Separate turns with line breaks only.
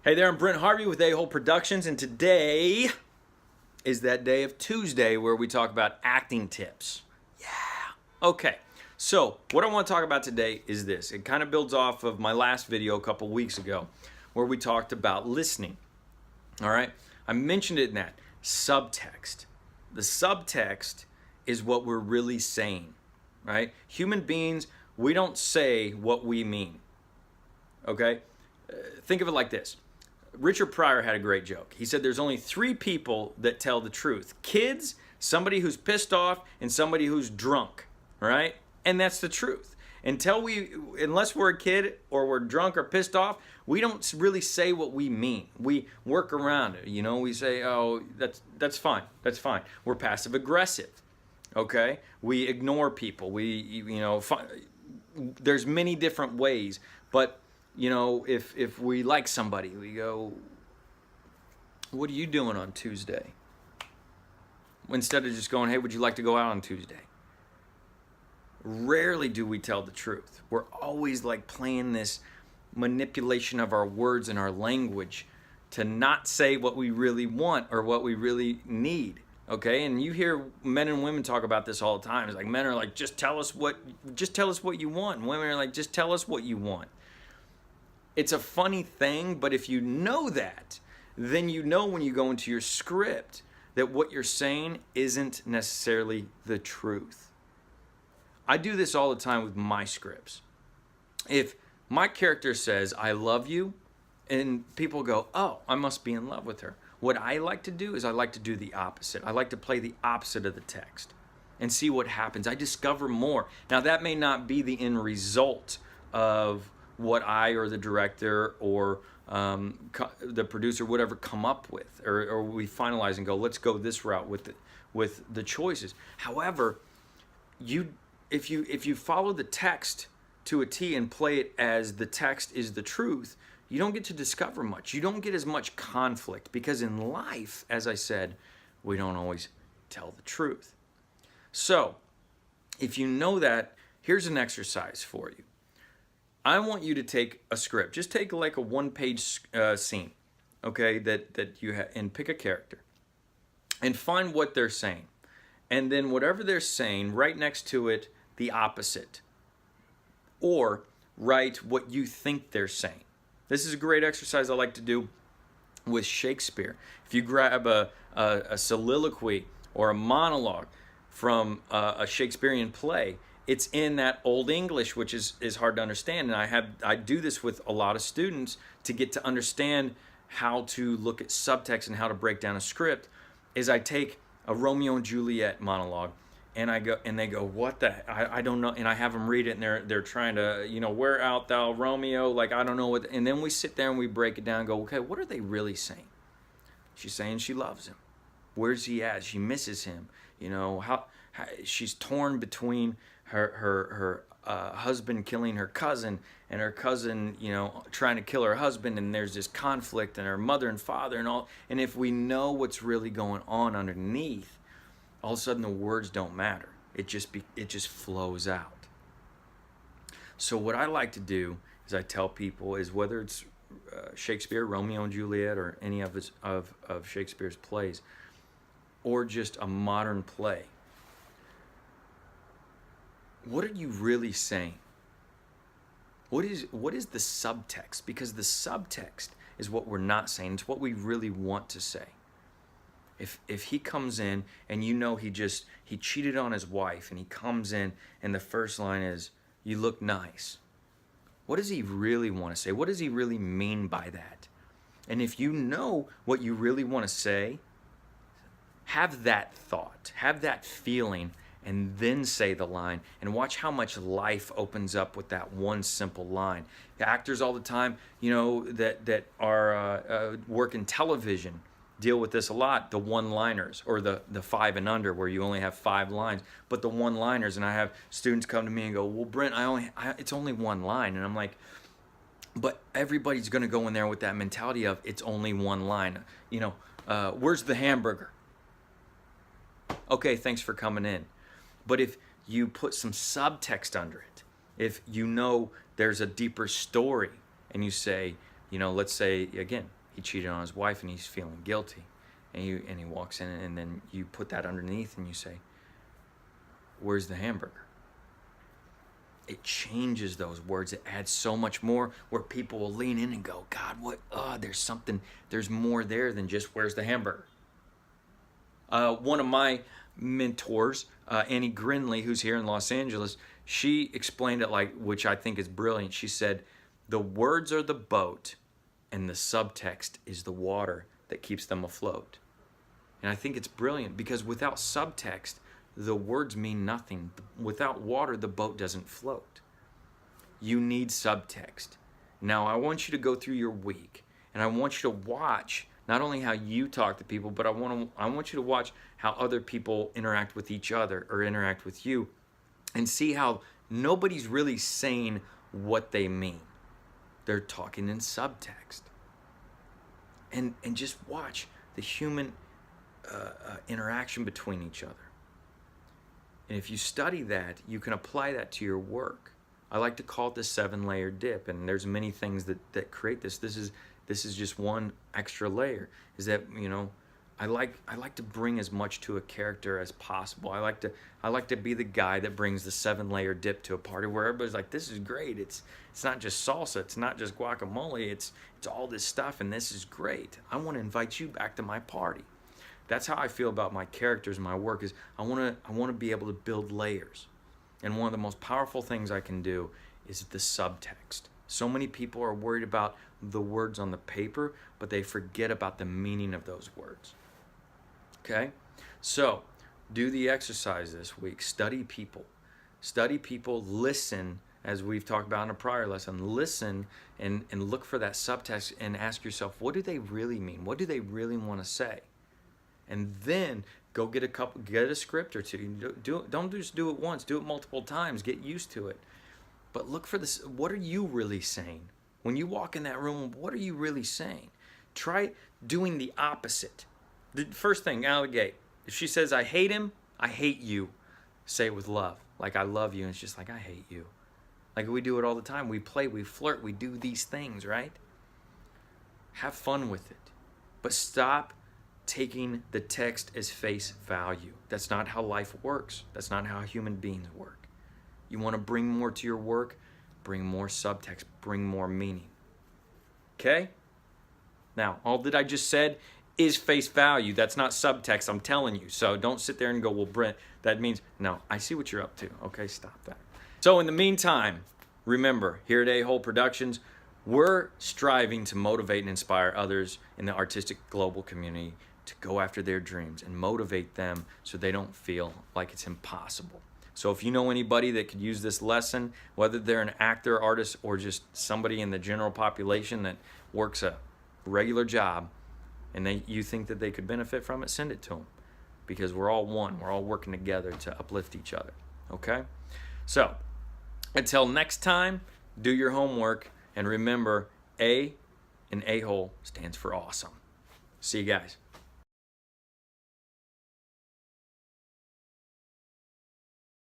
Hey there, I'm Brent Harvey with A-Hole Productions, and today is that day of Tuesday where we talk about acting tips. Yeah. Okay, so what I want to talk about today is this. It kind of builds off of my last video a couple weeks ago where we talked about listening. All right, I mentioned it in that subtext. The subtext is what we're really saying, right? Human beings, we don't say what we mean, okay? Think of it like this. Richard Pryor had a great joke. He said there's only three people that tell the truth. Kids, somebody who's pissed off, and somebody who's drunk, right? And that's the truth. Unless we're a kid or we're drunk or pissed off, we don't really say what we mean. We work around it. You know, we say, oh, that's fine. That's fine. We're passive aggressive, okay? We ignore people. There's many different ways, but you know, if we like somebody, we go, what are you doing on Tuesday? Instead of just going, hey, would you like to go out on Tuesday? Rarely do we tell the truth. We're always like playing this manipulation of our words and our language to not say what we really want or what we really need. Okay, and you hear men and women talk about this all the time. It's like men are like, just tell us what you want. And women are like, just tell us what you want. It's a funny thing, but if you know that, then you know when you go into your script that what you're saying isn't necessarily the truth. I do this all the time with my scripts. If my character says, I love you, and people go, oh, I must be in love with her. What I like to do is I like to do the opposite. I like to play the opposite of the text and see what happens. I discover more. Now, that may not be the end result of what I or the director or the producer would ever come up with, or we finalize and go, let's go this route with the choices. However, if you follow the text to a T and play it as the text is the truth, you don't get to discover much. You don't get as much conflict because in life, as I said, we don't always tell the truth. So, if you know that, here's an exercise for you. I want you to take a script. Just take like a one-page scene, okay, that you have, and pick a character and find what they're saying. And then whatever they're saying, right next to it, the opposite. Or write what you think they're saying. This is a great exercise I like to do with Shakespeare. If you grab a soliloquy or a monologue from a Shakespearean play, it's in that Old English, which is hard to understand. And I do this with a lot of students to get to understand how to look at subtext and how to break down a script. Is I take a Romeo and Juliet monologue and they go, what the, I don't know. And I have them read it and they're trying to, where art thou, Romeo? Like, I don't know what, and then we sit there and we break it down and go, okay, what are they really saying? She's saying she loves him. Where's he at? She misses him. How she's torn between her husband killing her cousin and her cousin, trying to kill her husband, and there's this conflict, and her mother and father and all. And if we know what's really going on underneath, all of a sudden the words don't matter. It just flows out. So what I like to do is I tell people is whether it's Shakespeare, Romeo and Juliet, or any of Shakespeare's plays, or just a modern play. What are you really saying? What is the subtext? Because the subtext is what we're not saying. It's what we really want to say. If he comes in and he cheated on his wife, and he comes in and the first line is, you look nice. What does he really want to say? What does he really mean by that? And if you know what you really want to say, have that thought, have that feeling, and then say the line, and watch how much life opens up with that one simple line. The actors all the time, that are work in television deal with this a lot, the one-liners, or the 5 and under, where you only have 5 lines, but the one-liners. And I have students come to me and go, well, Brent, it's only one line. And I'm like, but everybody's gonna go in there with that mentality of it's only one line. Where's the hamburger? Okay, thanks for coming in. But if you put some subtext under it, if there's a deeper story, and you say, You know, let's say, again, he cheated on his wife and he's feeling guilty. And he walks in, and then you put that underneath and you say, where's the hamburger? It changes those words. It adds so much more, where people will lean in and go, God, what? There's more there than just where's the hamburger. One of my mentors, Annie Grinley, who's here in Los Angeles, she explained it which I think is brilliant. She said, the words are the boat and the subtext is the water that keeps them afloat. And I think it's brilliant, because without subtext, the words mean nothing. Without water, the boat doesn't float. You need subtext. Now, I want you to go through your week, and I want you to watch not only how you talk to people, but I want you to watch how other people interact with each other or interact with you, and see how nobody's really saying what they mean. They're talking in subtext. And just watch the human interaction between each other. And if you study that, you can apply that to your work. I like to call it the 7-layer dip, and there's many things that create this. This is just one extra layer. Is that, you know, I like to bring as much to a character as possible. I like to be the guy that brings the 7-layer dip to a party where everybody's like, this is great. It's not just salsa, it's not just guacamole, it's all this stuff, and this is great. I want to invite you back to my party. That's how I feel about my characters and my work. Is I want to be able to build layers. And one of the most powerful things I can do is the subtext. So many people are worried about the words on the paper, but they forget about the meaning of those words. Okay? So, do the exercise this week. Study people. Study people, listen, as we've talked about in a prior lesson. Listen and look for that subtext and ask yourself, what do they really mean? What do they really want to say? And then go get a script or two. Don't just do it once. Do it multiple times. Get used to it. But look for this. What are you really saying? When you walk in that room, what are you really saying? Try doing the opposite. The first thing out of the gate, if she says, I hate him, I hate you, say it with love. Like, I love you. And it's just like, I hate you. Like, we do it all the time. We play, we flirt, we do these things, right? Have fun with it. But stop taking the text as face value. That's not how life works. That's not how human beings work. You want to bring more to your work? Bring more subtext. Bring more meaning. Okay? Now, all that I just said is face value. That's not subtext, I'm telling you. So don't sit there and go, well, Brent, that means, no, I see what you're up to. Okay, stop that. So in the meantime, remember, here at A-Hole Productions, we're striving to motivate and inspire others in the artistic global community to go after their dreams and motivate them so they don't feel like it's impossible. So if you know anybody that could use this lesson, whether they're an actor, artist, or just somebody in the general population that works a regular job, and you think that they could benefit from it, send it to them. Because we're all one. We're all working together to uplift each other. Okay? So, until next time, do your homework. And remember, A in A-Hole stands for awesome. See you guys.